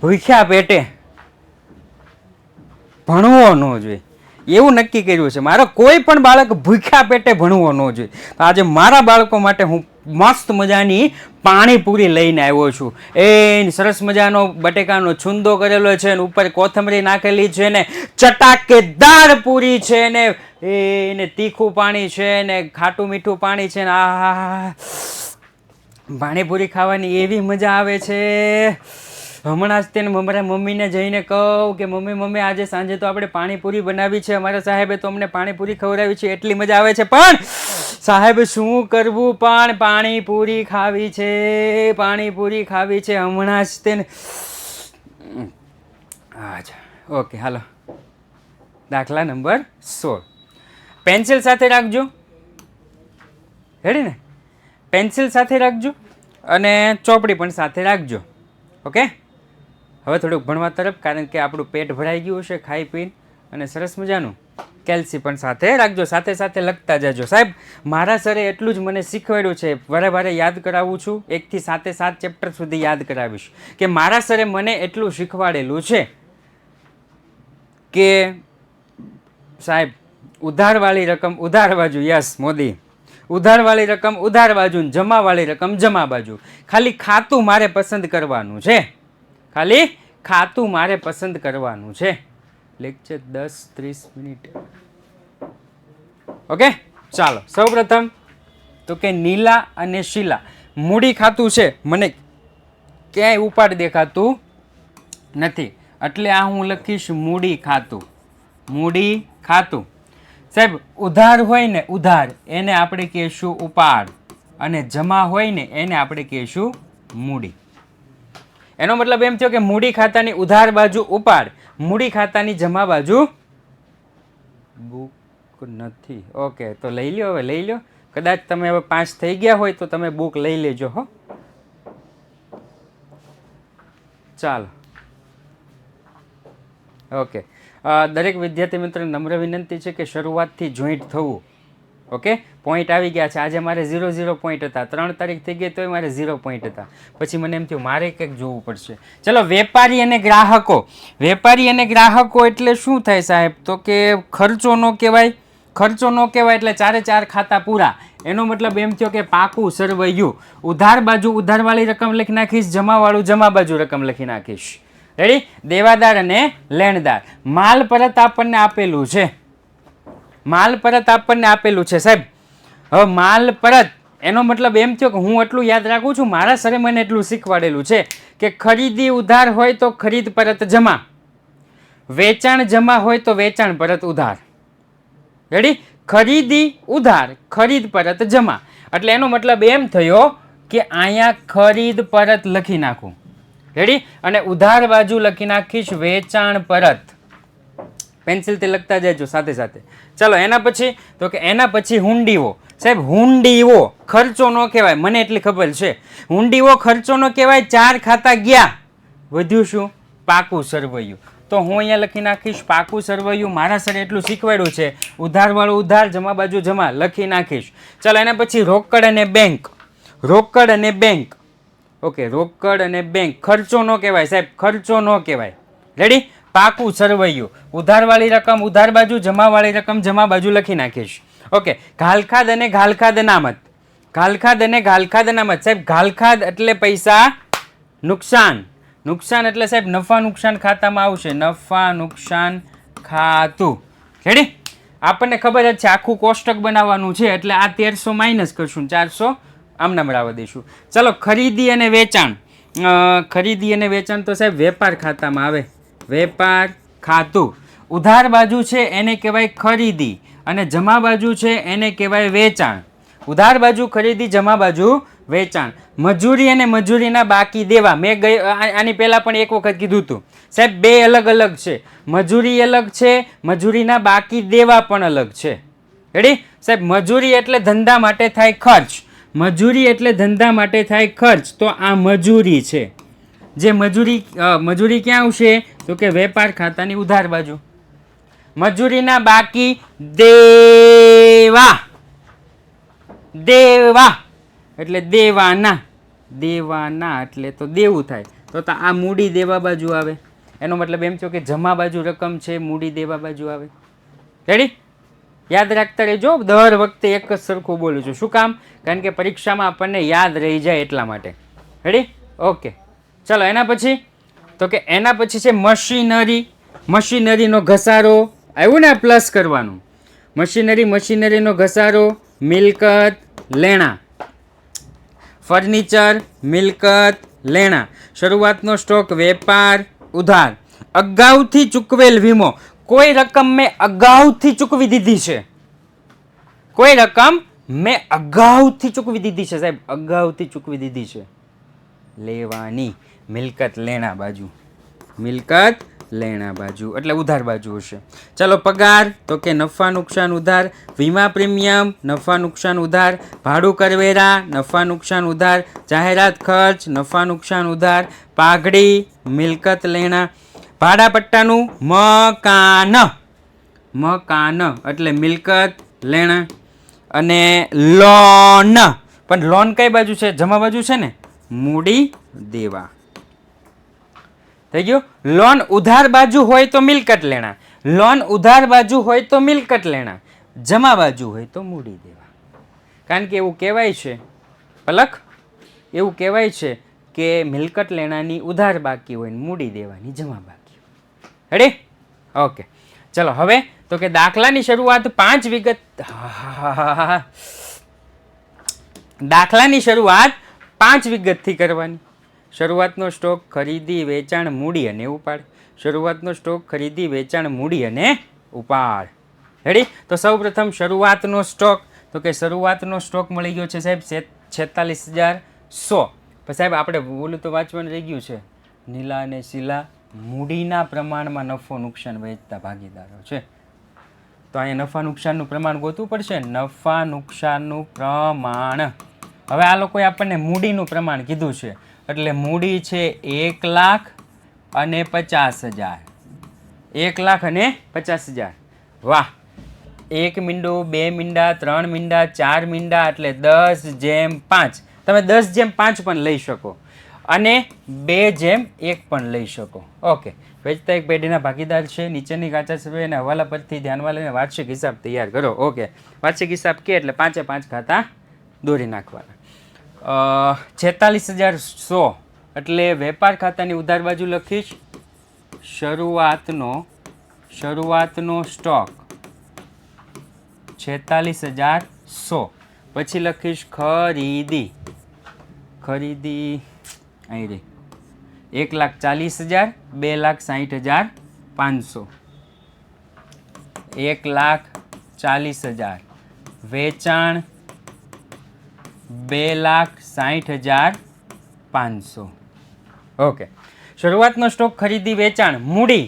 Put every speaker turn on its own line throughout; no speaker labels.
ભૂખ્યા પેટે ભણવો ન જોઈએ એવું નક્કી કર્યું છે. મારો કોઈ પણ બાળક ભૂખ્યા પેટે ભણવો ન જોઈએ. તો આજે મારા બાળકો માટે હું મસ્ત મજાની પાણીપુરી લઈને આવ્યો છું. એ સરસ મજાનો બટેકાનો છુંદો કરેલો છે ને ઉપર કોથમરી નાખેલી છે ને ચટાકેદાર પૂરી છે ને એને તીખું પાણી છે ને ખાટું મીઠું પાણી છે ને આ પાણીપુરી ખાવાની એવી મજા આવે છે. હમણાં જ તેને મારા મમ્મીને જઈને કહું કે મમ્મી આજે સાંજે તો આપણે પાણીપુરી બનાવી છે, અમારા સાહેબે તો અમને પાણીપુરી ખવડાવી છે, એટલી મજા આવે છે. પણ સાહેબ શું કરવું, પણ પાણીપુરી ખાવી છે, પાણીપુરી ખાવી છે હમણાં જ તેને. અચ્છા ઓકે હાલો. દાખલા નંબર 16. પેન્સિલ સાથે રાખજો, રેડી ને? પેન્સિલ સાથે રાખજો અને ચોપડી પણ સાથે રાખજો. ઓકે, હવે થોડુંક ભણવા તરફ, કારણ કે આપણું પેટ ભરાઈ ગયું છે ખાઈ પીને, અને સરસ મજાનું કેલ્સી પણ સાથે રાખજો. સાથે સાથે લખતા જજો. સાહેબ મારા સરે એટલું જ મને શીખવાડ્યું છે, વારે વારે યાદ કરાવું છું, 1 થી 7 ચેપ્ટર સુધી યાદ કરાવીશ, કે મારા સરે મને એટલું શીખવાડેલું છે કે સાહેબ ઉધારવાળી રકમ ઉધાર બાજુ, યસ મોદી, ઉધારવાળી રકમ ઉધાર બાજુ, જમાવાળી રકમ જમા બાજુ. ખાલી ખાતું મારે પસંદ કરવાનું છે, ખાલી ખાતું મારે પસંદ કરવાનું છે. Lecture 10-30 minute. ઓકે ચાલો. સૌપ્રથમ તો કે નીલા અને શીલા મૂડી ખાતું છે, મને ક્યાંય ઉપાડ દેખાતું નથી, એટલે આ હું લખીશ મૂડી ખાતું. મૂડી ખાતું. સાહેબ ઉધાર હોય ને, ઉધાર એને આપણે કહીશું ઉપાડ, અને જમા હોય ને એને આપણે કહીશું મૂડી. એનો મતલબ એમ થયો કે મૂડી ખાતાની ઉધાર બાજુ ઉપાડ, મૂડી ખાતાની જમા બાજુ બુક નથી. ઓકે તો લઈ લ્યો, હવે લઈ લ્યો. કદાચ તમે હવે પાસ થઈ ગયા હોય તો તમે બુક લઈ લેજો હો. ચાલો ઓકે. દરેક વિદ્યાર્થી મિત્રો નમ્ર વિનંતી છે કે શરૂઆતથી જોઈન્ટ થવું. ઓકે, પોઈન્ટ આવી ગયા છે. આજે મારે 0 પોઈન્ટ હતા, 3 તારીખ થઈ ગઈ તોય મારે 0 પોઈન્ટ હતા. પછી મને એમ થયું મારે કંઈક જોવું પડશે. ચલો, વેપારી અને ગ્રાહકો. વેપારી અને ગ્રાહકો એટલે શું થાય સાહેબ? તો કે ખર્ચો ન કહેવાય, ખર્ચો ન કહેવાય એટલે 4 ખાતા પૂરા. એનો મતલબ એમ થયો કે પાકું સરવૈયું. ઉધાર બાજુ ઉધારવાળી રકમ લખી નાખીશ, જમાવાળું જમા બાજુ રકમ લખી નાખીશ. રેડી? દેવાદાર અને લેણદાર. માલ પરત આપણને આપેલું છે, માલ પરત આપણને આપેલું છે સાહેબ. હવે માલ પરત એનો મતલબ એમ થયો કે હું એટલું યાદ રાખું છું, મારા સરે મને એટલું શીખવાડેલું છે કે ખરીદી ઉધાર હોય તો ખરીદ પરત જમા, વેચાણ જમા હોય તો વેચાણ પરત ઉધાર. રેડી? ખરીદી ઉધાર, ખરીદ પરત જમા. એટલે એનો મતલબ એમ થયો કે અહીંયા ખરીદ પરત લખી નાખું. રેડી? અને ઉધાર બાજુ લખી નાખીશ વેચાણ પરત. પેન્સિલથી લખતા જજો સાથે સાથે. ચલો એના પછી તો કે એના પછી હુંડીઓ. સાહેબ હુંડીઓ ખર્ચો ન કહેવાય, મને એટલી ખબર છે. હુંડીઓ ખર્ચો ન કહેવાય. 4 ખાતા ગયા, વધ્યું શું? પાકું સરવૈયું. તો હું અહીંયા લખી નાખીશ પાકું સરવૈયું. મારા સરે એટલું શીખવાડ્યું છે, ઉધારવાળું ઉધાર, જમા બાજુ જમા લખી નાખીશ. ચલો એના પછી રોકડ અને બેંક. રોકડ અને બેંક. ઓકે, રોકડ અને બેંક ખર્ચો ન કહેવાય સાહેબ, ખર્ચો ન કહેવાય. રેડી? પાકું સરવૈયું. ઉધારવાળી રકમ ઉધાર બાજુ, જમાવાળી રકમ જમા બાજુ લખી નાખીશ. ઓકે, ઘાલખાદ અને ઘાલખાદ અનામત. ઘાલખાદ અને ઘાલખાદ અનામત. સાહેબ ઘાલખાદ એટલે પૈસા નુકસાન. નુકસાન એટલે સાહેબ નફા નુકસાન ખાતામાં આવશે, નફા નુકસાન ખાતું. રેડી? આપણને ખબર જ છે આખું કોષ્ટક બનાવવાનું છે, એટલે આ 1300 માઇનસ કરશું, 400 આમના બરાબર દઈશું. ચલો ખરીદી અને વેચાણ. ખરીદી અને વેચાણ તો સાહેબ વેપાર ખાતામાં આવે, વેપાર ખાતું. ઉધાર બાજુ છે એને કહેવાય ખરીદી, અને જમા બાજુ છે એને કહેવાય વેચાણ. ઉધાર બાજુ ખરીદી, જમા બાજુ વેચાણ. મજૂરી અને મજૂરીના બાકી દેવા. મેં આની પહેલા પણ એક વખત કીધું હતું સાહેબ, બે અલગ અલગ છે. મજૂરી અલગ છે, મજૂરીના બાકી દેવા પણ અલગ છે. રેડી? સાહેબ મજૂરી એટલે ધંધા માટે થાય ખર્ચ, મજૂરી એટલે ધંધા માટે થાય ખર્ચ. તો આ મજૂરી છે. જે મજૂરી, મજૂરી ક્યાં આવશે? તો કે વેપાર ખાતાની ઉધાર બાજુ. મજૂરીના બાકી દેવા. દેવા એટલે દેવાના, દેવાના એટલે તો દેવું થાય. તો આ મૂડી દેવા બાજુ આવે. એનો મતલબ એમ થયો કે જમા બાજુ રકમ છે, મૂડી દેવા બાજુ આવે. રેડી? યાદ રાખતા રહેજો, દર વખતે એક જ સરખું બોલું છું. શું કામ? કારણ કે પરીક્ષામાં આપણને યાદ રહી જાય એટલા માટે. રેડી? ઓકે, ચલો. એના પછી તો કે એના પછી છે મશીનરી. મશીનરીનો ઘસારો આવ્યું ને, પ્લસ કરવાનું. મશીનરીનો ઘસારો, મિલકત, લેણા. ફર્નિચર, મિલકત, લેણા. શરૂઆતનો સ્ટોક, વેપાર, ઉધાર. અગાઉથી ચૂકવેલ વીમો. કોઈ રકમ મેં અગાઉથી ચૂકવી દીધી છે. કોઈ રકમ મેં અગાઉથી ચૂકવી દીધી છે સાહેબ, અગાઉથી ચૂકવી દીધી છે. લેવાની. મિલકત લેણા બાજુ. મિલકત લેણા બાજુ એટલે ઉધાર બાજુ હશે. ચલો, પગાર તો કે નફા નુકસાન ઉધાર. વીમા પ્રીમિયમ, નફા નુકસાન ઉધાર. ભાડું કરવેરા, નફા નુકસાન ઉધાર. જાહેરાત ખર્ચ, નફા નુકસાન ઉધાર. પાઘડી, મિલકત લેણા. ભાડા પટ્ટાનું મકાન. મકાન એટલે મિલકત લેણા. અને લોન, પણ લોન કઈ બાજુ છે? જમા બાજુ છે ને, મૂડી દેવા. થઈ ગયું? લોન ઉધાર બાજુ હોય તો મિલકત લેણા. લોન ઉધાર બાજુ હોય તો મિલકત લેણા. જમા બાજુ હોય તો મૂડી દેવા. કારણ કે એવું કહેવાય છે, પલક, એવું કહેવાય છે કે મિલકત લેણાની ઉધાર બાકી હોય ને મૂડી દેવાની જમા બાકી હોય. રેડી? ઓકે, ચલો. હવે તો કે દાખલાની શરૂઆત 5 વિગત. દાખલાની શરૂઆત 5 વિગતથી કરવાની. શરૂઆતનો સ્ટોક, ખરીદી, વેચાણ, મૂડી અને ઉપાડ. શરૂઆતનો સ્ટોક, ખરીદી, વેચાણ, મૂડી અને ઉપાડ. રેડી? તો સૌપ્રથમ શરૂઆતનો સ્ટોક. તો કે શરૂઆતનો સ્ટોક મળી ગયો છે સાહેબ 46,100. પછી સાહેબ આપણે બોલું તો વાંચવાનું રહી ગયું છે. નીલા અને શીલા મૂડીના પ્રમાણમાં નફો નુકસાન વહેંચતા ભાગીદારો છે. તો અહીંયા નફા નુકસાનનું પ્રમાણ ગોતવું પડશે. નફા નુકસાનનું પ્રમાણ. હવે આ લોકોએ આપણને મૂડીનું પ્રમાણ કીધું છે, એટલે મૂડી છે 1,50,000 અને 50,000. 1,50,000 અને 50,000. વાહ! 1 મીંડું, 2 મીંડા, 3 મીંડા, 4 મીંડા એટલે 10/5. તમે 10/5 પણ લઈ શકો અને 2/1 પણ લઈ શકો. ઓકે, વેચતા એક પેઢીના ભાગીદાર છે. નીચેની કાચા સભ્ય અને હવાલા પરથી ધ્યાનમાં લઈને વાર્ષિક હિસાબ તૈયાર કરો. ઓકે, વાર્ષિક હિસાબ કે એટલે 5 ખાતા દોરી નાખવાના. 46,100 એટલે વેપાર ખાતાની ઉધાર બાજુ લખીશ શરૂઆતનો સ્ટોક 46,100. પછી લખીશ ખરીદી અહીં રહી 1,40,000, 2,60,500. 1,40,000. વેચાણ 2,60,500. ઓકે, શરૂઆતનો સ્ટોક, ખરીદી, વેચાણ, મૂડી.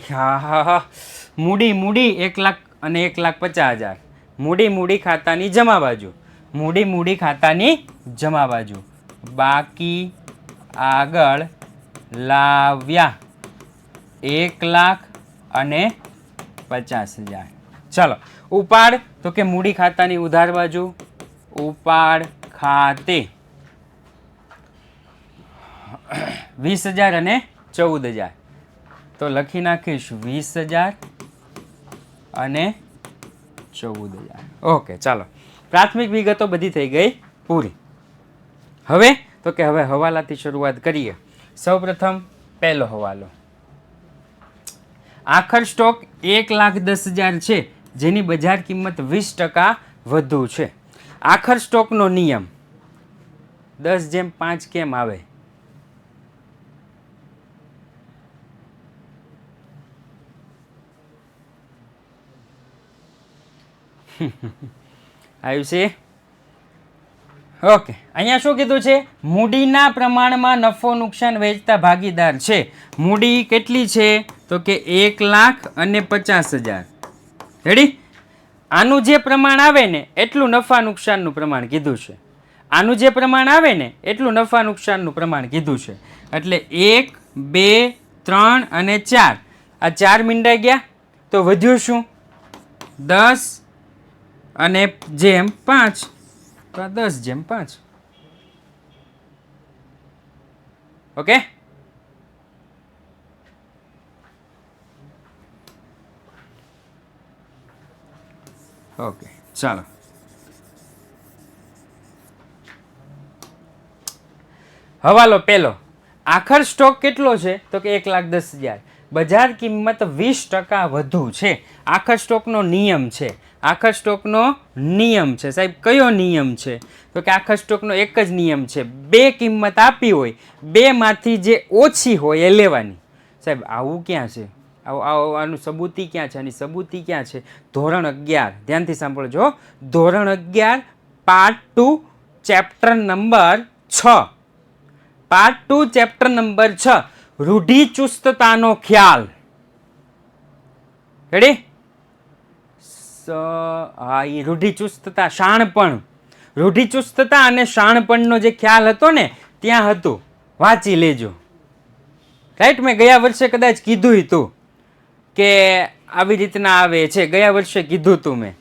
મૂડી 1,00,000 અને 1,50,000. મૂડી ખાતાની જમા બાજુ. મૂડી ખાતાની જમા બાજુ. બાકી આગળ લાવ્યા 1,00,000 અને 50,000. ચાલો, ઉપાડ તો કે મૂડી ખાતાની ઉધાર બાજુ. ઉપાડ ખાતે 20,000 અને 14,000. તો લખી નાખીશ 20,000 અને 14,000. ઓકે, ચાલો. પ્રાથમિક વિગતો બધી થઈ ગઈ પૂરી. હવે તો કે હવે હવાલાથી શરૂઆત કરીએ. સૌપ્રથમ પહેલો હવાલો. આખર સ્ટોક 1,10,000 છે, જેની બજાર કિંમત 20% વધુ છે. આખર સ્ટોકનો નિયમ 10/5 કેમ આવે? આવ્યું છે? ઓકે, અહીંયા શું કીધું છે? મૂડીના પ્રમાણમાં નફો નુકસાન વહેંચતા ભાગીદાર છે. મૂડી કેટલી છે? તો કે 1,00,000 અને 50,000. રેડી? આનું જે પ્રમાણ આવે ને એટલું નફા નુકસાનનું પ્રમાણ કીધું છે. આનું જે પ્રમાણ આવે ને એટલું નફા નુકસાનનું પ્રમાણ કીધું છે. એટલે 1, 2, 3 અને 4. આ 4 મીંડા ગયા તો વધ્યું શું? 10 અને 5. તો આ 10/5. ઓકે, ઓકે ચાલો, હવાલો પહેલો, આખર સ્ટોક કેટલો છે તો કે 1,10,000, બજાર કિંમત 20% વધુ છે. આખર સ્ટોકનો નિયમ છે. આખર સ્ટોકનો નિયમ છે સાહેબ. કયો નિયમ છે તો કે આખર સ્ટોકનો એક જ નિયમ છે, બે કિંમત આપી હોય, બેમાંથી જે ઓછી હોય એ લેવાની. સાહેબ આવું ક્યાં છે? આનું સબૂતી ક્યાં છે? આની સબૂતી ક્યાં છે? ધોરણ 11, ધ્યાનથી સાંભળજો. ધોરણ 11 part 2 chapter number 6, part 2 chapter number 6, રૂઢિચુસ્તતાનો ખ્યાલ. રેડી? હા, એ રૂઢિચુસ્તતા, શાણપણ, રૂઢિચુસ્તતા અને શાણપણનો જે ખ્યાલ હતો ને ત્યાં હતું. વાંચી લેજો. રાઈટ? મેં ગયા વર્ષે કદાચ કીધું હતું કે આવી રીતના આવે છે. ગયા વર્ષે કીધું હતું મેં,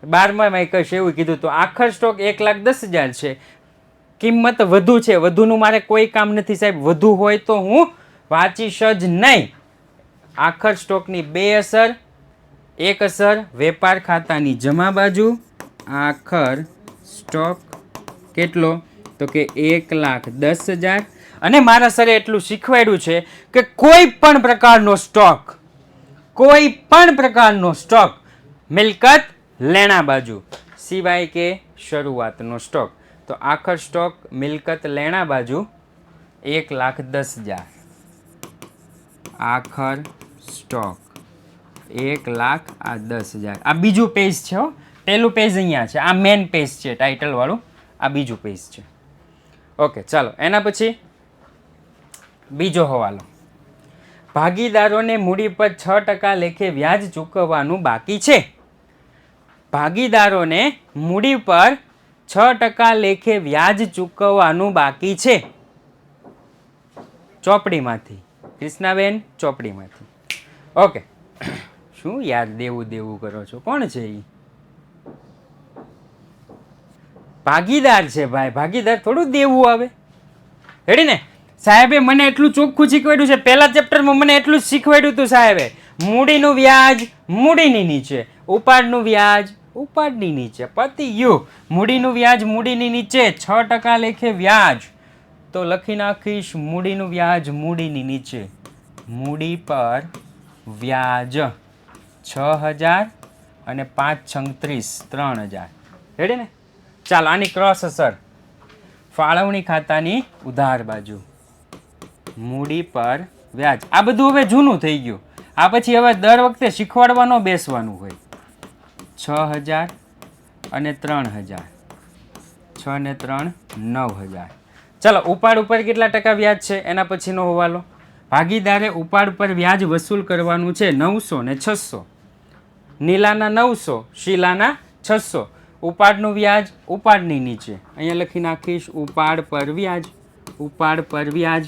12માં કહીશ એવું કીધું હતું. આખર સ્ટોક 1,10,000 છે, કિંમત વધુ છે. વધુનું મારે કોઈ કામ નથી સાહેબ. વધુ હોય તો હું વાંચીશ જ નહીં. આખર સ્ટોકની બે અસર. એક અસર વેપાર ખાતાની જમા બાજુ. આખર સ્ટોક કેટલો તો કે 1,10,000. અને મારા સરે એટલું શીખવાડ્યું છે કે કોઈ પણ પ્રકારનો સ્ટોક, કોઈ પણ પ્રકારનો સ્ટોક મિલકત લેણા બાજુ સિવાય કે શરૂઆતનો સ્ટોક. તો આખર સ્ટોક મિલકત લેણા બાજુ 1,10,000. આખર સ્ટોક 1,10,000. આ બીજું પેજ છે હો. પહેલું પેજ અહીંયા છે, આ મેન પેજ છે ટાઇટલ વાળું, આ બીજું પેજ છે. ઓકે ચાલો, એના પછી બીજો હવાલો. ભાગીદારોને મૂડી પર 6% લેખે વ્યાજ ચૂકવવાનું બાકી છે. ભાગીદારોને મૂડી પર 6% લેખે વ્યાજ ચૂકવવાનું બાકી છે. ચોપડીમાંથી, કૃષ્ણાબેન ચોપડીમાંથી. ઓકે, શું યાર દેવું દેવું કરો છો? કોણ છે એ? ભાગીદાર છે ભાઈ. ભાગીદાર થોડું દેવું આવે. રેડી ને? સાહેબે મને એટલું ચોખ્ખું શીખવાડ્યું છે. પહેલા ચેપ્ટરમાં મને એટલું જ શીખવાડ્યું હતું સાહેબે. મૂડીનું વ્યાજ મૂડીની નીચે, ઉપાડનું વ્યાજ ઉપાડની નીચે. પતિ યુ. મૂડીનું વ્યાજ મૂડીની નીચે, 6% લેખે વ્યાજ. તો લખી નાખીશ મૂડીનું વ્યાજ મૂડીની નીચે. મૂડી પર વ્યાજ 6,000 અને 5 × 30 3,000. રેડી ને? ચાલો, આની ક્રોસ અસર. ફાળવણી ખાતાની ઉધાર બાજુ મૂડી પર વ્યાજ. આ બધું હવે જૂનું થઈ ગયું. આ પછી હવે દર વખતે શીખવાડવાનો બેસવાનું હોય. 6,000 અને 3,000. 6 ને 3 9,000. ચાલો, ઉપાડ ઉપર કેટલા ટકા વ્યાજ છે એના પછીનો હવાલો. ભાગીદારે ઉપાડ પર વ્યાજ વસૂલ કરવાનું છે 900 ને 600. નીલાના 900, શીલાના 600. ઉપાડનું વ્યાજ ઉપાડની નીચે. અહીંયા લખી નાખીશ ઉપાડ પર વ્યાજ. ઉપાડ પર વ્યાજ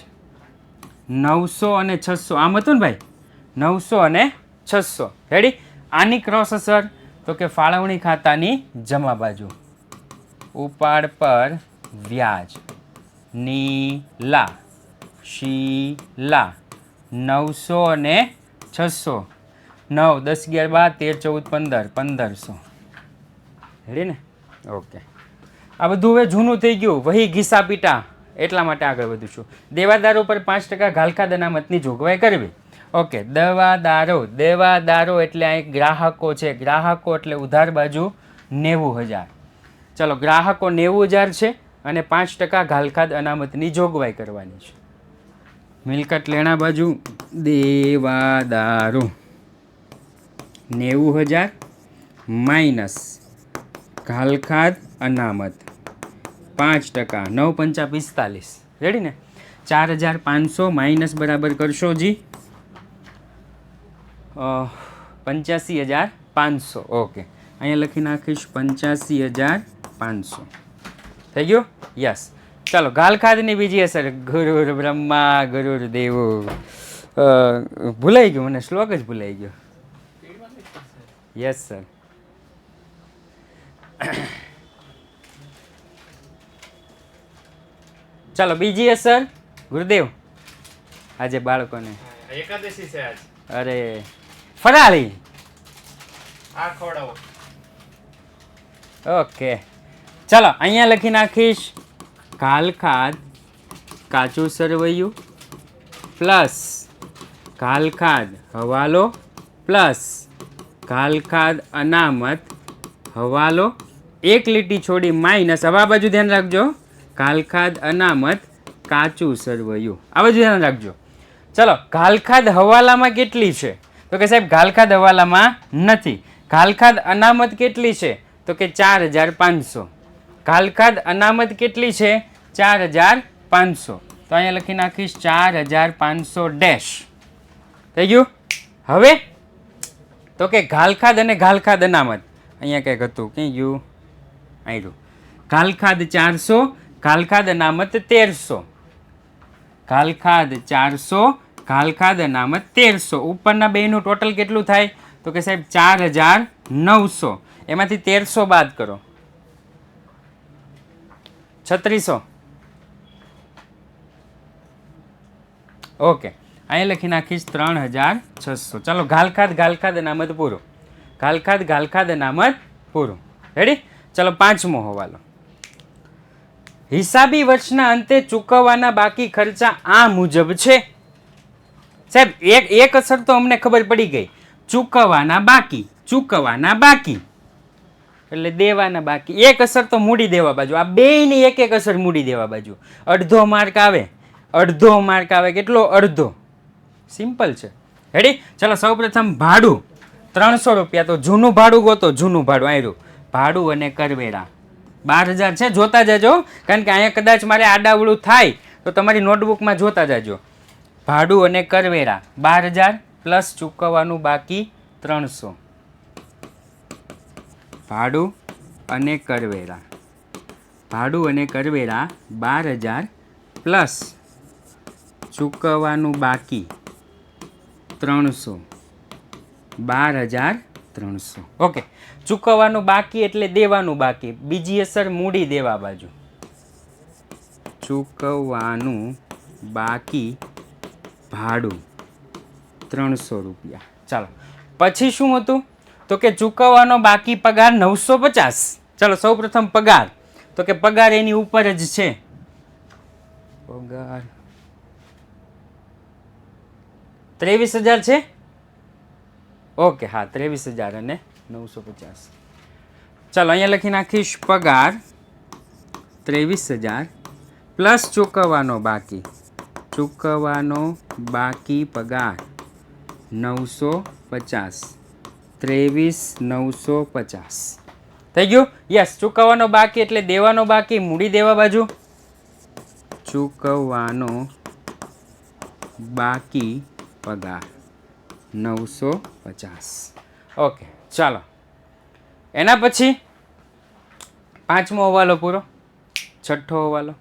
900 અને 600. આમ હતું ને ભાઈ? 900 અને 600. રેડી? આની ક્રોસ અસર તો કે ફાળવણી ખાતાની જમા બાજુ. ઉપાડ પર વ્યાજ નીલા શીલા 900 અને 600. 9 10 11 12 13 14 15 1500. રેડી ને? ઓકે, આ બધું હવે જૂનું થઈ ગયું. વહી ઘીસા પીટા. એટલા માટે આગળ વધું છું. દેવાદારો પર 5% ઘાલખાદ અનામતની જોગવાઈ કરવી. ઓકે, દેવાદારો એટલે અહીં ગ્રાહકો છે. ગ્રાહકો એટલે ઉધાર બાજુ 90,000. ચલો, ગ્રાહકો 90,000 છે અને 5% ઘાલખાદ અનામતની જોગવાઈ કરવાની છે. મિલકત લેણા બાજુ દેવાદારો 90,000 માઇનસ ઘાલખાદ અનામત 5%. 9 × 5 = 45. રેડી ને? 4,500 માઇનસ બરાબર કરશો જી 85,500. ઓકે, અહીંયા લખી નાખીશ 85,500. થઈ ગયું? યસ. ચાલો, ઘાલખાદની બીજી અસર. ગુરુર બ્રહ્મા ગુરુર દેવો. ભૂલાઈ ગયું, મને શ્લોક જ ભૂલાઈ ગયો. Yes sir. ચાલો, બીજી અસર. ગુરુદેવ, આજે બાળકોને
એકાદશી છે આજ.
અરે ફરાળી
આ ખવડાવો.
ઓકે, ચાલો અહીંયા લખી નાખીશ ઘાલખાદ કાચું સરવૈયું પ્લસ ઘાલખાદ હવાલો પ્લસ ઘાલખાદ અનામત હવાલો, એક લીટી છોડી માઇનસ, હવે આ બાજુ ધ્યાન રાખજો, ઘાલખાદ અનામત કાચું સરવૈયું, આ બાજુ ધ્યાન રાખજો. ચલો, ઘાલખાદ હવાલામાં કેટલી છે? તો કે સાહેબ ઘાલખાદ હવાલામાં નથી. ઘાલખાદ અનામત કેટલી છે? તો કે 4500. ઘાલખાદ અનામત કેટલી છે? 4500. તો અહીંયા લખી નાખીશ 4500 ડેશ. થઈ ગયું? હવે તો કે ઘાલખાદ અને ઘાલખાદ અનામત, અહીંયા કંઈક હતું, ક્યાં ગયું? આવ્યું. ઘાલખાદ 400, ઘાલખાદ અનામત 1300. ઘાલખાદ 400, ઘાલખાદ અનામત 1300. ઉપરના બેનું ટોટલ કેટલું થાય? તો કે સાહેબ 4900. એમાંથી 1300 બાદ કરો, 3600. ઓકે, અહીં લખી નાખીશ 3600. ચાલો, ઘાલખાદ ઘાલખાદ અનામત પૂરું. ઘાલખાદ ઘાલખાદ અનામત પૂરું. રેડી? ચાલો, પાંચમો હવાલો. હિસાબી વર્ષના અંતે ચૂકવવાના બાકી ખર્ચા આ મુજબ છે. સાહેબ એક અસર તો અમને ખબર પડી ગઈ, ચૂકવવાના બાકી, ચૂકવવાના બાકી એટલે દેવાના બાકી. એક અસર તો મૂડી દેવા બાજુ, આ બેયની એક એક અસર મૂડી દેવા બાજુ. અડધો માર્ક આવે, અડધો માર્ક આવે. કેટલો? અડધો. સિમ્પલ છે. રેડી? ચાલો, સૌપ્રથમ ભાડું 300 રૂપિયા. તો જૂનું ભાડું ગોતો, જૂનું ભાડું આવ્યું. ભાડું અને કરવેરા 12000 છે, જોતા જજો, કારણ કે અહીંયા કદાચ મારે આડાવડું થાય તો તમારી નોટબુકમાં જોતા જજો. ભાડું અને કરવેરા 12000 પ્લસ ચૂકવવાનું બાકી 300. ભાડું અને કરવેરા, ભાડું અને કરવેરા 12000 પ્લસ ચૂકવવાનું બાકી 300. 12300. ઓકે, ચૂકવવાનું બાકી એટલે દેવાનું બાકી. બીજી અસર મૂડી દેવા બાજુ, ચૂકવવાનું બાકી ભાડું 300 રૂપિયા. ચાલો, પછી શું હતું? તો કે ચૂકવવાનો બાકી પગાર 950. ચાલો, સૌ પ્રથમ પગાર, તો કે પગાર એની ઉપર જ છે. પગાર 23000 છે. ઓકે, હા, 23000 અને 950. ચાલો, અહીંયા લખી નાખીશ પગાર 23000 પ્લસ ચૂકવવાનો બાકી, ચૂકવવાનો બાકી પગાર 950. 23950 થઈ ગયું? યસ. ચૂકવવાનો બાકી એટલે દેવાનો બાકી, મૂડી દેવા બાજુ, ચૂકવવાનો બાકી પગાર 950. ઓકે, ચાલો, એના પછી પાંચમો હવાલો પૂરો. છઠ્ઠો હવાલો.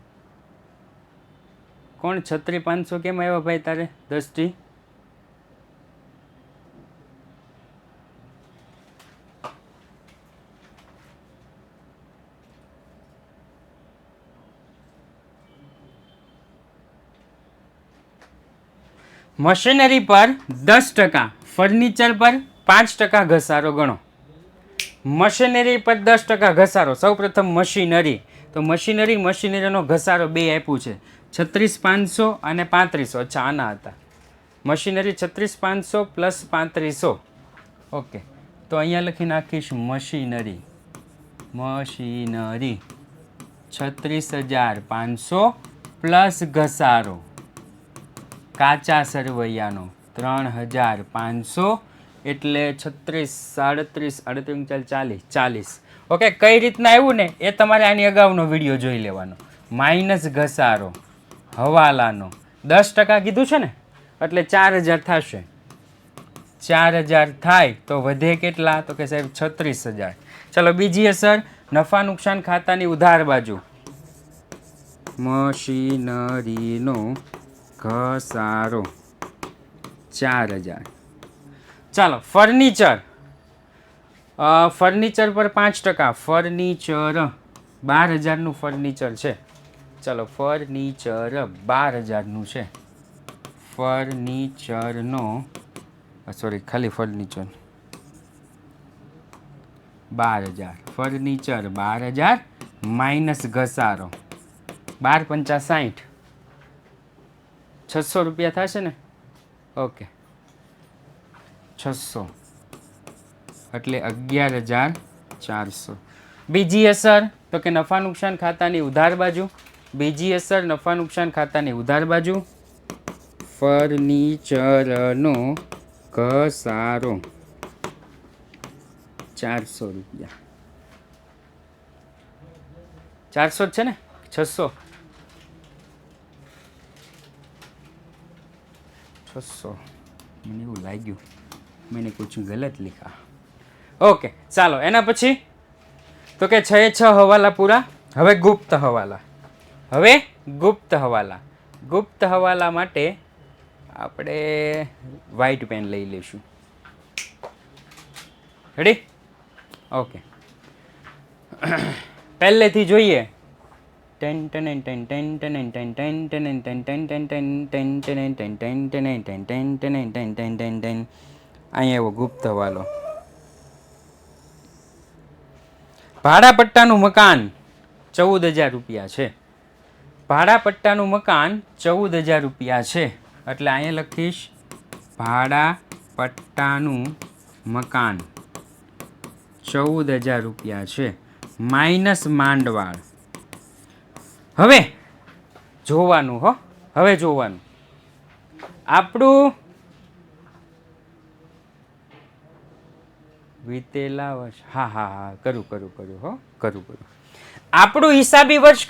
કોણ? 36,500 કેમ આવ્યા ભાઈ તારે? 10 મશીનરી પર 10%, ફર્નિચર પર 5% ઘસારો ગણો. મશીનરી પર 10% ઘસારો. સૌપ્રથમ મશીનરી, તો મશીનરીનો ઘસારો બે આપ્યું છે, 36,500 અને 3500. અચ્છા, આના હતા. Machinery 36,500 plus 3500. ઓકે, તો અહીંયા લખી નાખીશ મશીનરી 36,500 પ્લસ ઘસારો કાચા સરવૈયાનો 3,500 એટલે 36, 37, 40. ઓકે, કઈ રીતના આવ્યું ને એ તમારે આની અગાઉનો વિડીયો જોઈ લેવાનો. માઇનસ ઘસારો હવાલાનો 10% કીધું છે ને, એટલે 4000 થશે. 4000 થાય તો વધે કેટલા? તો કે સાહેબ 36,000. ચલો, બીજી અસર નફા નુકસાન ખાતાની ઉધાર બાજુ, મશીનરીનો ઘસારો 4000. ચાલો, ફર્નિચર, ફર્નિચર પર 5%. ફર્નિચર 12,000નું ફર્નિચર છે. ચાલો, ફર્નિચર 12,000નું છે. ફર્નિચરનો સોરી, ખાલી ફર્નિચર 12,000 ફર્નિચર 12,000 માઇનસ ઘસારો 12 પંચા 60 600 રૂપિયા થશે ને ઓકે 600 એટલે 11,400 બીજી અસર તો કે નફા નુકસાન ખાતાની ઉધાર બાજુ બીજી અસર નફા નુકસાન ખાતાની ઉધાર બાજુ ફર્નિચરનો ઘસારો 400 રૂપિયા 400 છે ને 600 મને એવું લાગ્યું मैंने कुछ गलत लिखा ओके ચાલો એના પછી તો કે 6 હવાલા પૂરા હવે ગુપ્ત હવાલા માટે આપણે વ્હાઈટ પેન લઈ લઈશું રેડી ઓકે પહેલેથી જોઈએ અહીંયા એવો ગુપ્ત હવાલો ભાડા પટ્ટાનું મકાન 14,000 રૂપિયા છે ભાડા પટ્ટાનું મકાન 14,000 રૂપિયા છે એટલે અહીંયા લખીશ ભાડા પટ્ટાનું મકાન 14,000 રૂપિયા છે માઇનસ માંડવાળ હવે જોવાનું આપણું વીતેલા વર્ષ હા કરું આપણું હિસાબી વર્ષ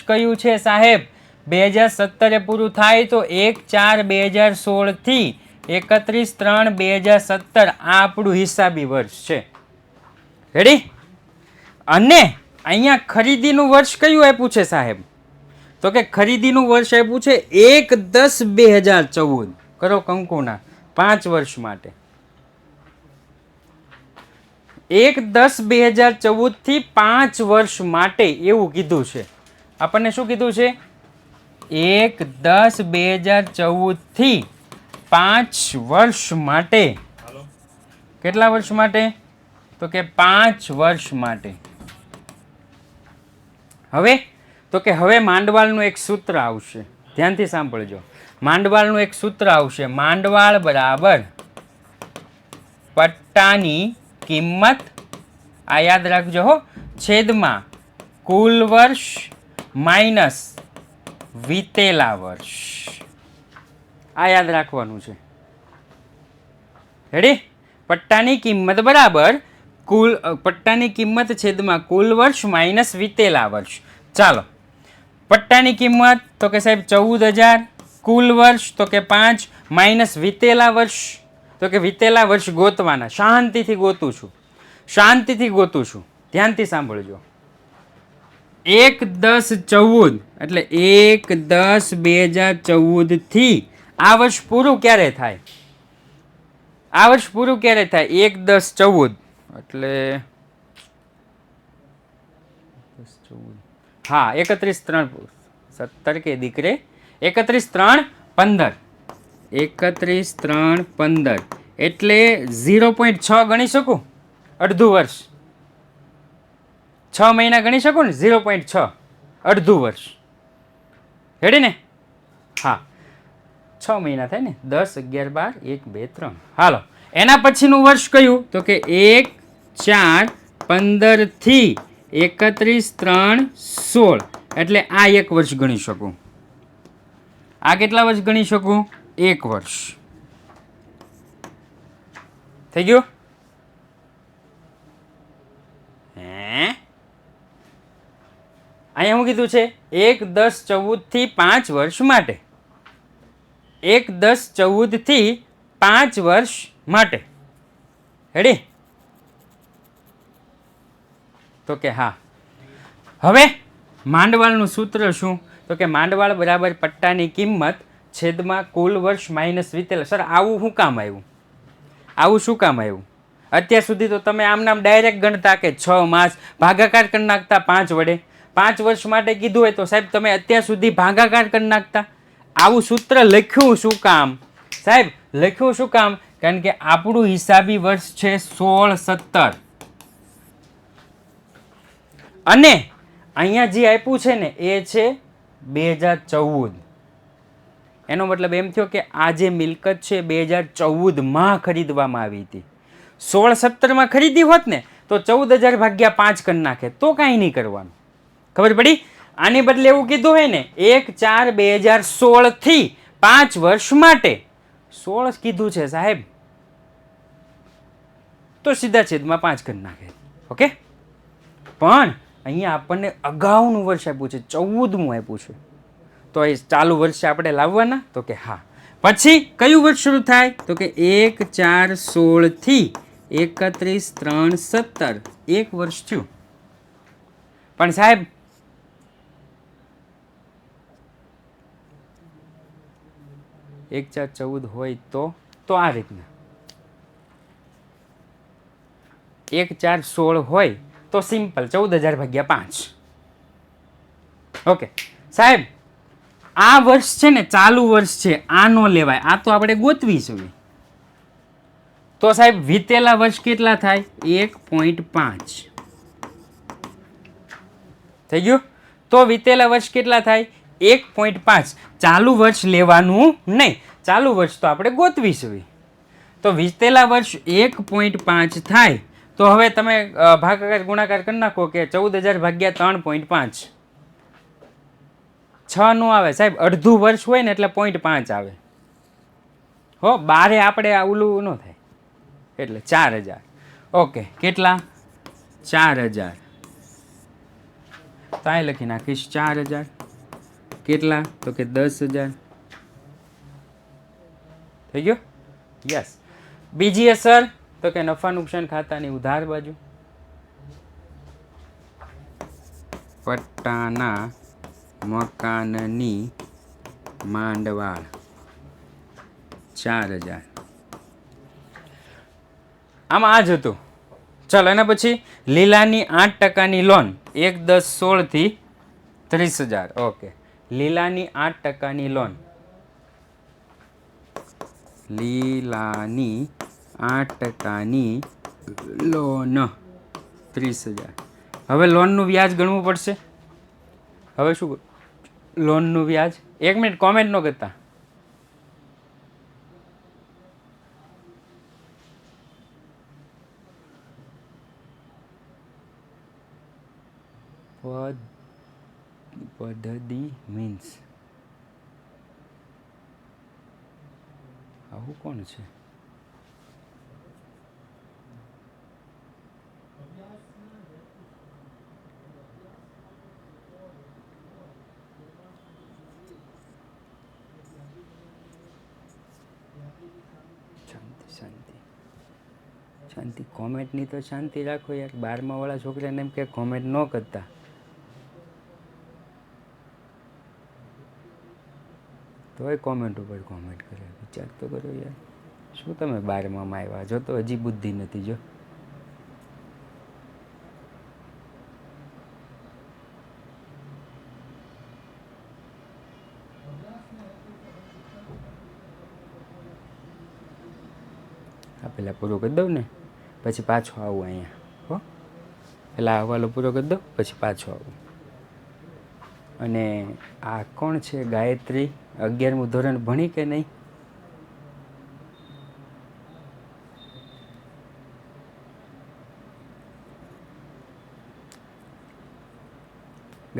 કયું છે સાહેબ 2017 પૂરું થાય તો 1/4/2016 થી 31/3/2017 આ આપણું હિસાબી વર્ષ છે રેડી અને અહીંયા ખરીદીનું વર્ષ કયું આપ્યું છે સાહેબ તો કે ખરીદીનું વર્ષ આપ્યું છે 1/10/2014 કરો કંકુના 5 વર્ષ માટે 1/10/2014 થી 5 વર્ષ માટે એવું કીધું છે આપણને શું કીધું છે 1/10/2014 થી 5 વર્ષ માટે કેટલા વર્ષ માટે તો કે 5 વર્ષ માટે હવે માંડવાળનું એક સૂત્ર આવશે ધ્યાનથી સાંભળજો માંડવાળનું એક સૂત્ર આવશે માંડવાળ બરાબર પટ્ટાની કિંમત આ યાદ રાખજો હો છેદમાં કુલ વર્ષ માઇનસ વીતેલા વર્ષ આ યાદ રાખવાનું છે રેડી પટ્ટાની કિંમત બરાબર પટ્ટાની કિંમત છેદમાં કુલ વર્ષ માઇનસ વીતેલા વર્ષ ચાલો પટ્ટાની કિંમત તો કે સાહેબ 14,000 કુલ વર્ષ તો કે 5 માઇનસ વીતેલા વર્ષ તો કે વીતેલા વર્ષ ગોતવાના શાંતિથી ગોતું છું ધ્યાનથી સાંભળજો 1/10/14 એટલે 1/10/2014 થી આ વર્ષ પૂરું ક્યારે થાય 1/10/14 એટલે હા 31/3/17 કે દીકરે 31/3/15 એટલે 0.6 ગણી શકું અડધું વર્ષ 6 મહિના ગણી શકું ને 0.6 અડધું વર્ષ રેડી ને હા 6 મહિના થાય ને 10 11 12 1 2 3 હાલો એના પછીનું વર્ષ કયું તો કે 1/4/15 થી 31/3/16 એટલે આ એક વર્ષ ગણી શકું આ કેટલા વર્ષ ગણી શકું એક વર્ષ થઈ ગયું અહીંયા શું કીધું છે 1/10/14 થી 5 વર્ષ માટે 1/10/14 થી 5 વર્ષ માટે રેડી તો કે હા હવે માંડવાળનું સૂત્ર શું તો કે માંડવાળ બરાબર પટ્ટાની કિંમત છેદમાં કુલ વર્ષ માઇનસ વીતેલા સર આવું શું કામ આવ્યું અત્યાર સુધી તો તમે આમ નામ ડાયરેક્ટ ગણતા કે 6 માસ ભાગાકાર કરી નાખતા 5 વડે 5 વર્ષ માટે કીધું હોય તો સાહેબ તમે અત્યાર સુધી ભાગાકાર કરી નાખતા આવું સૂત્ર લખ્યું શું કામ સાહેબ લખ્યું શું કામ કારણ કે આપણું હિસાબી વર્ષ છે 16-17 અને અહીંયા જે આપ્યું છે ને એ છે 2014. એનો મતલબ એમ થયો કે આ જે મિલકત છે 2014 ખરીદવામાં આવી હતી. 16-17 ખરીદી હોત ને તો 14,000 ભાગ્યા 5 કરી નાખે તો કાંઈ નહીં કરવાનું. ખબર પડી? આની બદલે એવું કીધું હોય ને 1/4/2016 થી 5 વર્ષ માટે 16 કીધું છે સાહેબ, તો સીધા છેદમાં 5 કરી નાખે. ઓકે, પણ અહીંયા આપણને અગાઉનું વર્ષ આપ્યું છે, 14મું આપ્યું છે, તો એ ચાલુ વર્ષે આપણે લાવવાના? તો કે હા. પછી કયું વર્ષ શરૂ થાય? તો કે 1/4/16 થી 31/3/17 એક વર્ષ થયું. પણ સાહેબ 1/4/14 હોય તો આ રીતના 1/4/16 હોય તો સિમ્પલ 14,000 ભાગ્યા 5. ઓકે સાહેબ, આ વર્ષ છે ને ચાલુ વર્ષ છે, આ નો લેવાય, આ તો આપણે ગોતવીશું. તો સાહેબ વીતેલા વર્ષ કેટલા થાય? 1.5 થઈ ગયું. તો વીતેલા વર્ષ કેટલા થાય? 1.5. ચાલુ વર્ષ લેવાનું નહીં, ચાલુ વર્ષ તો આપણે ગોતવીશું. તો વીતેલા વર્ષ 1.5 થાય. તો હવે તમે ભાગાકાર ગુણાકાર કરી નાખો કે 14,000 ભાગ્યા 3.5. 6 નો આવે સાહેબ, અડધું વર્ષ હોય ને એટલે 0.5 આવે. હો, બારે આપણે આ ઓલું ન થાય એટલે 4,000. ઓકે, કેટલા? 4,000. તો અહીં લખી નાખીશ 4,000. કેટલા? તો કે 10,000. થઈ ગયો? યસ. બીજી અસર તો કે નફા નુકસાન ખાતાની ઉધાર બાજુ, પટ્ટાના મકાનની માંડવાળ 4,000. આમાં આ જ હતું. ચાલો એના પછી લીલાની 8%ની લોન 1/10/16 થી 30,000. ઓકે, લીલાની 8%ની લોન, લીલાની 8%ની લોન 30,000. હવે લોનનું વ્યાજ ગણવું પડશે. હવે શું લોનનું વ્યાજ? 1 મિનિટ, કોમેન્ટ ન કરતા. પદ્ધતિ મીન્સ આવું કોણ છે? શાંતિ, કોમેન્ટની તો શાંતિ રાખો યાર. 12મા વાળા છોકરાને એમ કે કોમેન્ટ ન કરતા. તોય કોમેન્ટ ઉપર કોમેન્ટ કરે. વિચાર તો કરો યાર, શું તમે 12મામાં આવ્યા જો તો હજી બુદ્ધિ નથી. જો આ પેલા પૂરું કરી દઉં ને પછી પાછો આવું અહીંયા. હો, પેલા હવાલો પૂરો કરી દઉં પછી પાછો આવું. અને આ કોણ છે? ગાયત્રી 11મું ધોરણ ભણી કે નહીં?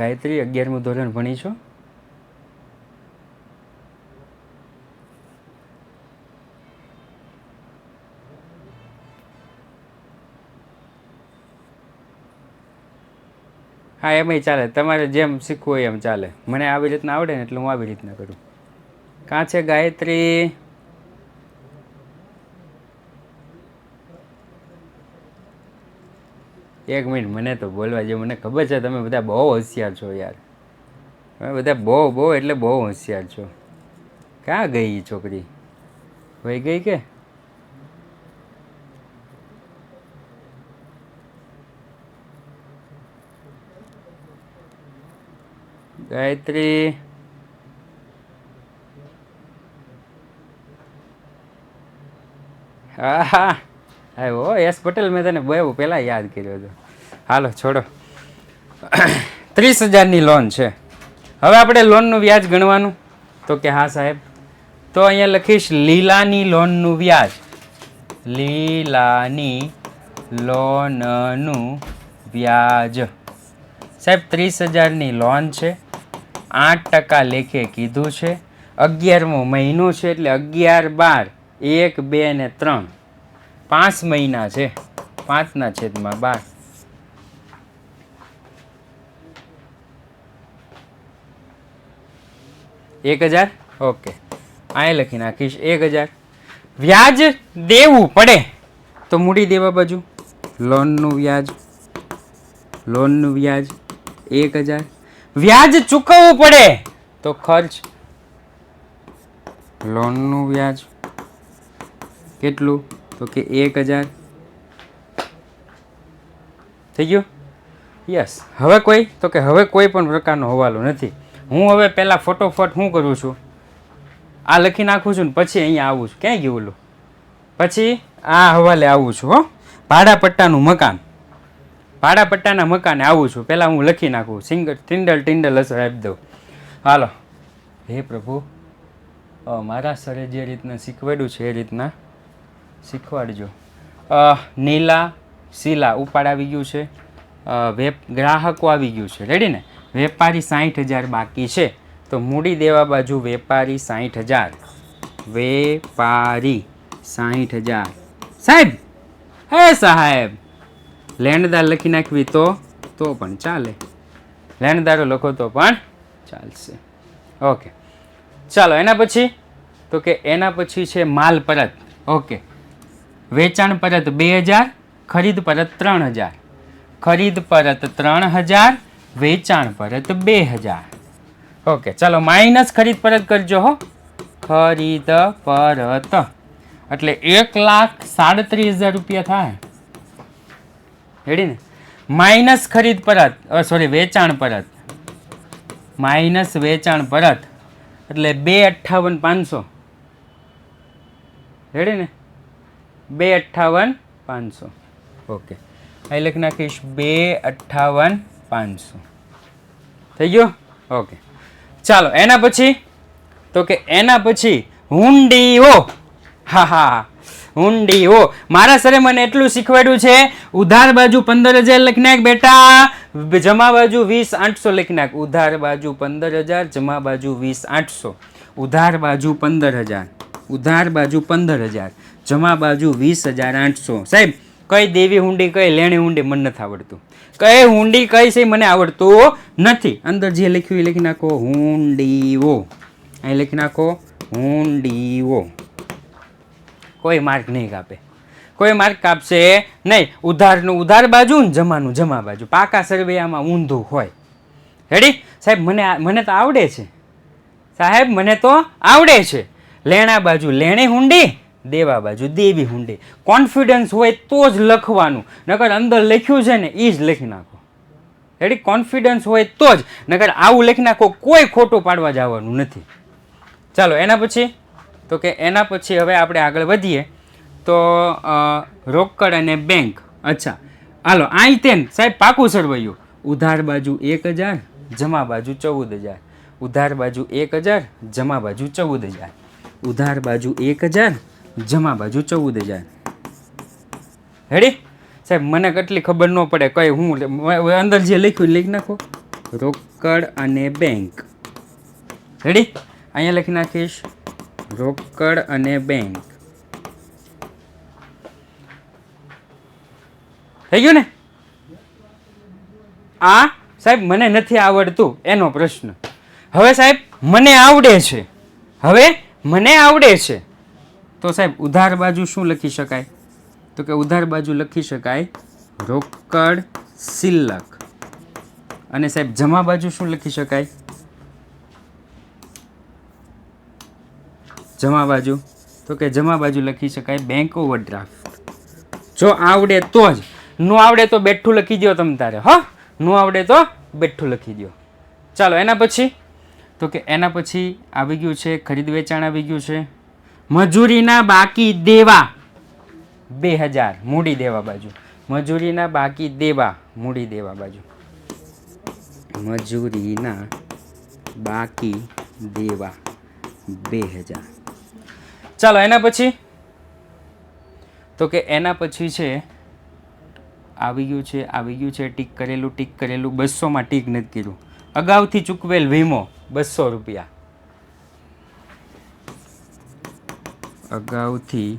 ગાયત્રી 11મું ધોરણ ભણી છો? હા, એમાંય ચાલે, તમારે જેમ શીખવું હોય એમ ચાલે. મને આવી રીતના આવડે ને એટલે હું આવી રીતના કરું. કાં છે ગાયત્રી? એક મિનિટ, મને તો બોલવા જેવું. મને ખબર છે તમે બધા બહુ હોશિયાર છો યાર. તમે બધા બહુ એટલે બહુ હોશિયાર છો. ક્યાં ગઈ એ છોકરી? વહી ગઈ કે? ગાયત્રી હા આવ્યો એસ પટેલ, મેં તને બહુ પહેલાં યાદ કર્યો હતો. હાલો છોડો. 30,000ની લોન છે. હવે આપણે લોનનું વ્યાજ ગણવાનું. તો કે હા સાહેબ. તો અહીંયા લખીશ લીલાની લોનનું વ્યાજ. લીલાની લોનનું વ્યાજ સાહેબ 30,000ની લોન છે. 8% લેખે કીધું છે. 11મો મહિનો છે એટલે 11, 12, 1, 2 ને 3 5 મહિના છે. 5/12. 1,000. ઓકે, અહીં લખી નાખીશ 1,000. વ્યાજ દેવું પડે તો મૂડી દેવા બાજુ લોનનું વ્યાજ 1,000. વ્યાજ ચૂકવવું પડે તો ખર્ચ લોનનું વ્યાજ કેટલું? તો કે 1,000. થઈ ગયું? યસ. હવે કોઈ? તો કે હવે કોઈ પણ પ્રકારનો હવાલો નથી. હું હવે પહેલાં ફટોફટ શું કરું છું, આ લખી નાખું છું ને પછી અહીંયા આવું છું. ક્યાંય ગયું ઓલું? પછી આ હવાલે આવું છું. હો, ભાડાપટ્ટાનું મકાન, ભાડાપટ્ટાના મકાને આવું છું. પહેલાં હું લખી નાખું, ટિંડલ અસર આપી દઉં. હાલો. હે પ્રભુ, મારા સરે જે રીતના શીખવાડ્યું છે એ રીતના શીખવાડજો. નીલા શીલા ઉપાડ આવી ગયું છે. ગ્રાહકો આવી ગયું છે. રેડી ને? વેપારી 60,000 બાકી છે. તો મૂડી દેવા બાજુ વેપારી 60,000. વેપારી 60,000. સાહેબ, હે સાહેબ, લેણદાર લખી નાખવી તો પણ ચાલે. લેણદારો લખો તો પણ ચાલશે. ઓકે, ચાલો. એના પછી તો કે એના પછી છે માલ પરત. ઓકે, વેચાણ પરત 2,000, ખરીદ પરત 3,000. ખરીદ પરત 3,000, વેચાણ પરત 2,000. ઓકે, ચાલો માઇનસ ખરીદ પરત કરજો. હો, ખરીદ પરત એટલે 1,37,000 રૂપિયા થાય. રેડી ને? માઇનસ ખરીદ પરત, સોરી વેચાણ પરત, માઇનસ વેચાણ પરત એટલે 2,58,500. રેડી ને? 2,58,500. ઓકે, અહીં લખી નાખીશ 2,58,500. થઈ ગયો? ઓકે, ચાલો. એના પછી તો કે એના પછી હુંડીઓ. હા, હુંડીઓ. મારા સરે મને એટલું શીખવાડ્યું છે, ઉધાર બાજુ 15,000 લખી નાખ બેટા, જમા બાજુ 20,800 લખી નાખ. ઉધાર બાજુ 15,000, જમા બાજુ 20,800. ઉધાર બાજુ 15,000, ઉધાર બાજુ 15,000, જમા બાજુ 20,800. સાહેબ, કઈ દેવી હુંડી કઈ લેણી હુંડી મને નથી આવડતું. કઈ હુંડી કઈ છે મને આવડતું નથી. અંદર જે લખ્યું એ લખી નાખો હુંડીઓ. અહીં લખી નાખો હુંડીઓ. કોઈ માર્ક નહીં કાપે, કોઈ માર્ક કાપશે નહીં. ઉધારનું ઉધાર બાજુ ને જમાનું જમા બાજુ. પાકા સરવૈયામાં ઊંધું હોય. રેડી? સાહેબ, મને તો આવડે છે. સાહેબ, મને તો આવડે છે. લેણા બાજુ લેણી હુંડી, દેવા બાજુ દેવી હુંડી. કોન્ફિડન્સ હોય તો જ લખવાનું, નકર અંદર લખ્યું છે ને એ જ લખી નાખો. રેડી? કોન્ફિડન્સ હોય તો જ, નકર આવું લખી નાખો. કોઈ ખોટું પાડવા જવાનું નથી. ચાલો. એના પછી તો કે એના પછી હવે આપણે આગળ વધીએ તો રોકડ અને બેંક. અચ્છા, હાલો. અહીં તેમ સાહેબ પાકું સરવૈયું. ઉધાર બાજુ 1,000, જમા બાજુ 14,000. ઉધાર બાજુ 1,000, જમા બાજુ 14,000. ઉધાર બાજુ 1,000, જમા બાજુ 14,000. રેડી? સાહેબ, મને કેટલી ખબર ન પડે કઈ હું અંદર જે લખ્યું લખી નાખો. રોકડ અને બેંક. રેડી? અહીંયા લખી નાખીશ રોકડ અને બેંક. થઈ ગયું ને? આ સાહેબ મને નથી આવડતું એનો પ્રશ્ન. હવે સાહેબ મને આવડે છે, હવે મને આવડે છે તો સાહેબ ઉધાર બાજુ શું લખી શકાય? તો કે ઉધાર બાજુ લખી શકાય રોકડ શિલ્લક. અને સાહેબ જમા બાજુ શું લખી શકાય? જમા બાજુ તો કે જમા બાજુ લખી શકાય બેંક ઓવરડ્રાફ્ટ. જો આવડે તો જ, નો આવડે તો બેઠું લખી દો તમે તારે. હા, નો આવડે તો બેઠું લખી દો. ચાલો. એના પછી તો કે એના પછી આવી ગયું છે ખરીદ વેચાણ આવી ગયું છે. મજૂરીના બાકી દેવા. 2000 મૂડી દેવા બાજુ, મજૂરીના બાકી દેવા મૂડી દેવા બાજુ, મજૂરીના બાકી દેવા 2000. ચાલો એના પછી તો કે એના પછી છે આવી ગયું છે ટીક કરેલું 200માં ટીક નથી કર્યું. અગાઉથી ચૂકવેલ વીમો 200 રૂપિયા, અગાઉથી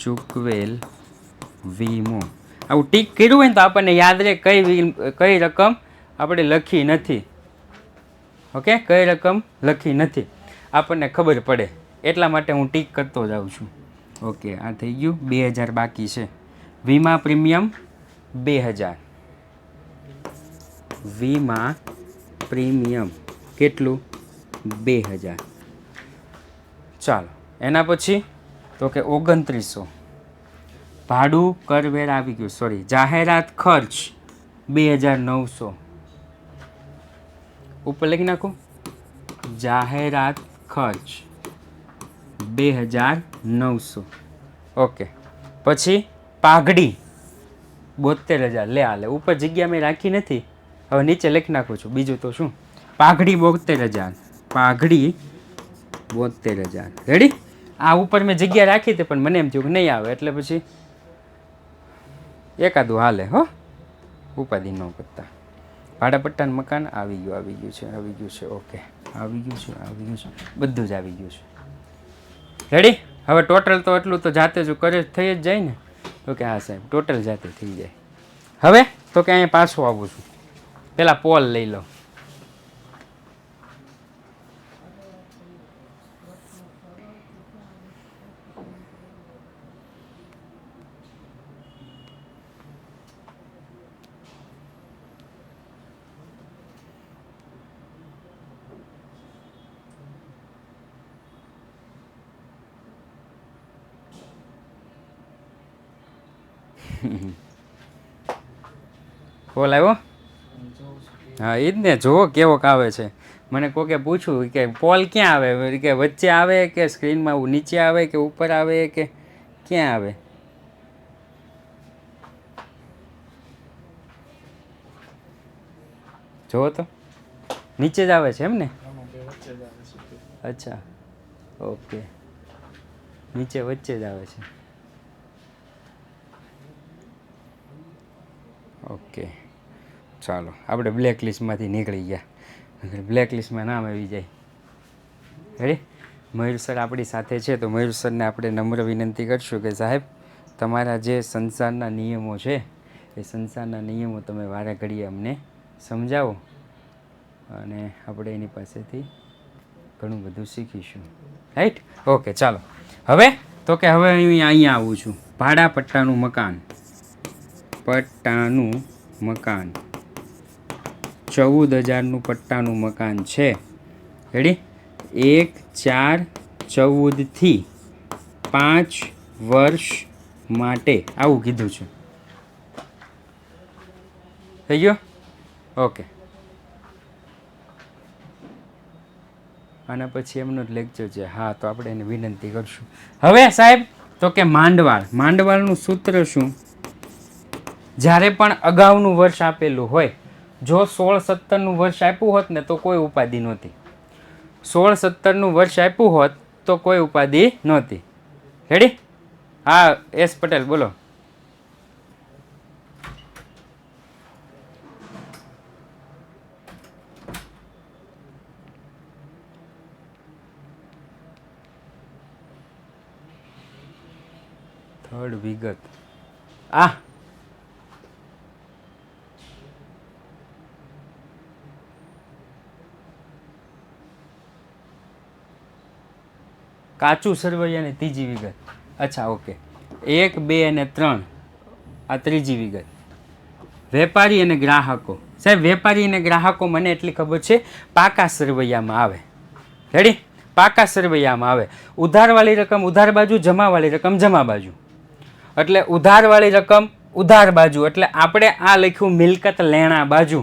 ચૂકવેલ વીમો. આવું ટીક કર્યું હોય ને તો આપણને યાદ રહે કઈ રકમ આપણે લખી નથી. ઓકે, કઈ રકમ લખી નથી આપણને ખબર પડે, એટલા માટે હું ટીક કરતો જાઉં છું. ઓકે, આ થઈ ગયું. 2000 બાકી છે. વીમા પ્રીમિયમ 2000, વીમા પ્રીમિયમ કેટલું? 2000. ચાલો એના પછી તો કે 2900 ભાડું કરવેરા આવી ગયું, સોરી જાહેરાત ખર્ચ 2900 ઉપર લખી નાખો. જાહેરાત ખર્ચ 2900. ઓકે, પછી પાઘડી 72000. લે આલે ઉપર જગ્યા મેં રાખી નથી, હવે નીચે લખી નાખું છું. બીજું તો શું, પાઘડી 72000, પાઘડી 72000. રેડી? આ ઉપર મેં જગ્યા રાખી હતી પણ મને એમ થયું કે નહીં આવે એટલે પછી એકાદું હાલે. હો, ઉપાધિ ન કરતા. ભાડા પટ્ટાનું મકાન આવી ગયું છે. ઓકે, આવી ગયું છે, બધું જ આવી ગયું છે. રેડી? હવે ટોટલ તો એટલું તો જાતે જ કરે થઈ જ જાય ને. તો કે હા સાહેબ ટોટલ જાતે થઈ જાય. હવે તો કે અહીંયા પાછું આવું છું, પેલા પોલ લઈ લો. પોલ આવ્યો? હા એ જ ને, જુઓ કેવોક આવે છે. મને કોકે પૂછ્યું કે પોલ ક્યાં આવે, કે વચ્ચે આવે કે સ્ક્રીનમાં નીચે આવે કે ઉપર આવે કે ક્યાં આવે? જુઓ તો નીચે જ આવે છે એમ ને? અચ્છા, ઓકે, નીચે વચ્ચે જ આવે છે. ઓકે, ચાલો આપણે બ્લેક લિસ્ટમાંથી નીકળી ગયા. બ્લેક લિસ્ટમાં નામ આવી જાય. રેડી? મયુર સર આપણી સાથે છે, તો મયુર સરને આપણે નમ્ર વિનંતી કરશું કે સાહેબ તમારા જે સંસારના નિયમો છે એ સંસારના નિયમો તમે વારે ઘડીએ અમને સમજાવો અને આપણે એની પાસેથી ઘણું બધું શીખીશું. રાઈટ? ઓકે, ચાલો હવે તો કે હવે અહીંયા આવું છું. ભાડા પટ્ટાનું મકાન, 14,000નું પટ્ટાનું મકાન છે. રેડી? 1/4/14 5 વર્ષ માટે આવું કીધું છે. થઈ ગયો? ઓકે, આના પછી એમનો જ લેક્ચર છે. હા, તો આપણે એને વિનંતી કરશું. હવે સાહેબ તો કે માંડવાળનું સૂત્ર શું? જ્યારે પણ અગાઉનું વર્ષ આપેલું હોય, જો 16-17નું વર્ષ આપ્યું હોત ને તો કોઈ ઉપાધિ નહોતી. 16-17નું વર્ષ આપ્યું હોત તો કોઈ ઉપાધિ નહોતી. રેડી? હા એસ પટેલ બોલો. થર્ડ વિગત કાચું સરવૈયાની ત્રીજી વિગત. અચ્છા, ઓકે, 1, 2 અને 3 આ ત્રીજી વિગત. વેપારી અને ગ્રાહકો. સાહેબ વેપારી અને ગ્રાહકો મને એટલી ખબર છે પાકા સરવૈયામાં આવે. રેડી? પાકા સરવૈયામાં આવે. ઉધારવાળી રકમ ઉધાર બાજુ, જમાવાળી રકમ જમા બાજુ. એટલે ઉધારવાળી રકમ ઉધાર બાજુ એટલે આપણે આ લખ્યું મિલકત લેણા બાજુ.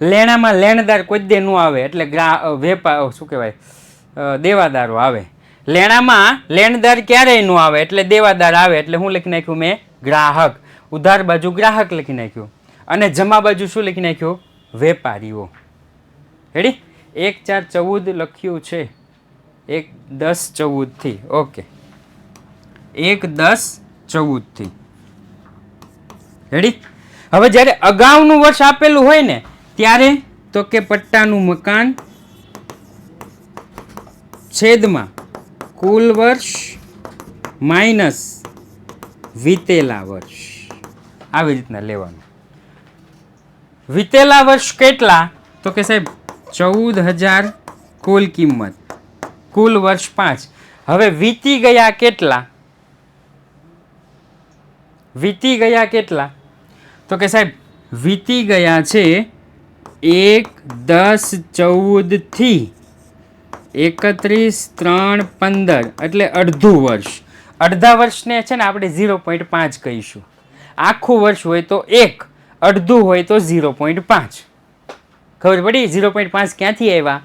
લેણામાં લેણદાર કોઈ દે ન આવે એટલે વેપાર શું કહેવાય દેવાદારો આવે. લેણામાં લેણદાર ક્યારેય ન આવે એટલે દેવાદાર આવે એટલે હું લખી નાખ્યું મેં ગ્રાહક. ઉધાર બાજુ ગ્રાહક લખી નાખ્યું અને જમા બાજુ શું લખી નાખ્યું? વેપારીઓ. રેડી? 1 4 14 લખ્યું છે 1 10 14 થી. ઓકે 1 10 14 થી. રેડી? હવે જ્યારે અગાઉનું વર્ષ આપેલું હોય ને ત્યારે તો કે પટ્ટાનું મકાન છેદમાં કુલ વર્ષ માઇનસ વીતેલા વર્ષ, આવી રીતના લેવાનું. વીતેલા વર્ષ કેટલા? તો કે સાહેબ 14,000 કુલ કિંમત, કુલ વર્ષ 5. હવે વીતી ગયા કેટલા? વીતી ગયા કેટલા? તો કે સાહેબ વીતી ગયા છે 1 10 14 થી 31 3 15 એટલે અડધું વર્ષ. અડધા વર્ષને છે ને આપણે 0.5 કહીશું. આખું વર્ષ હોય તો 1, અડધું હોય તો 0.5. ખબર પડી? 0.5 ક્યાંથી આવ્યા?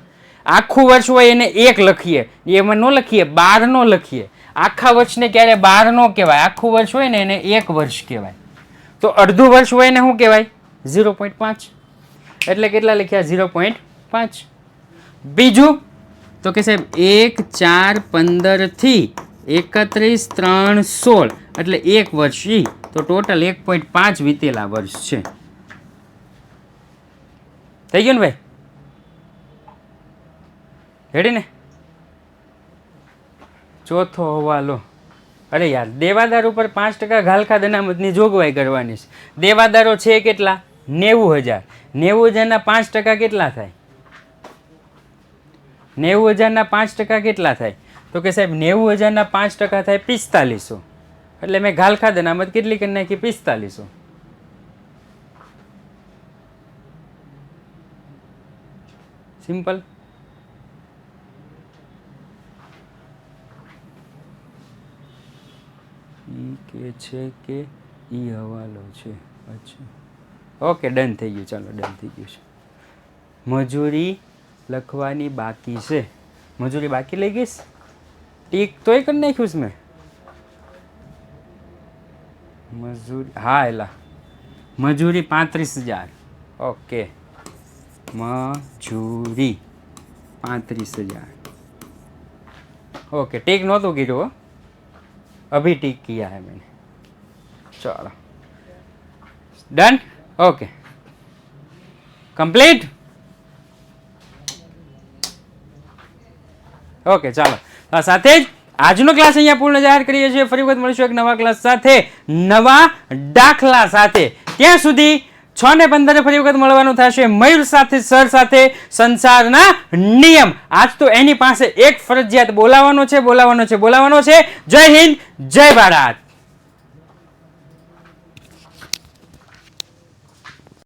આખું વર્ષ હોય એને 1 લખીએ, એમાં ન લખીએ 12 નો લખીએ. આખા વર્ષને ક્યારે 12 નો કહેવાય, આખું વર્ષ હોય ને એને 1 વર્ષ કહેવાય. તો અડધું વર્ષ હોય ને શું કહેવાય? 0.5. એટલે કેટલા લખ્યા? 0.5. બીજું તો કે સાહેબ 1 4 15 થી 31 3 16 એટલે 1 વર્ષ. ઈ તો ટોટલ 1.5 વીતેલા વર્ષ છે. થઈ ગયું ને ભાઈ? રેડી ને? ચોથો હવાલો. અરે યાર, દેવાદાર ઉપર 5% ઘાલખાદ અનામતની જોગવાઈ કરવાની છે. દેવાદારો છે કેટલા? 90,000. 90,000 ના 5% કેટલા થાય? 90,000 ના 5% કેટલા થાય? તો કે સાહેબ 90,000 ના 5% થાય 4500. એટલે મેં ઘાલખાદ અનામત કેટલી કરી નાખી? 4500. સિમ્પલ. કે છે કે ઈ હવાલો છે. અચ્છા, ઓકે, ડન થઈ ગયું. ચાલો, ડન થઈ ગયું છે. મજૂરી લખવાની બાકી છે. મજૂરી બાકી લઈ ગઈશ? ટીક તોય કરી નાખ્યું છે મેં. મજૂરી, હા, એલા મજૂરી 35,000. ઓકે, મજૂરી 35,000. ओके, टिक नહોતું કીધું, अभी टिक किया है मैंने. चलो, डन. Okay, complete. ઓકે, ચાલો, સાથે જ આજનો ક્લાસ અહીંયા પૂર્ણ જાહેર કરીએ છીએ. ફરી વખત મળીશું એક નવા ક્લાસ સાથે, નવા દાખલા સાથે. ત્યાં સુધી 6 ને 15 ફરી વખત મળવાનું થશે મયુર સાથે, સર સાથે. સંસારના નિયમ, આજ તો એની પાસે એક ફરજિયાત બોલાવવાનો છે. જય હિન્દ, જય ભારત.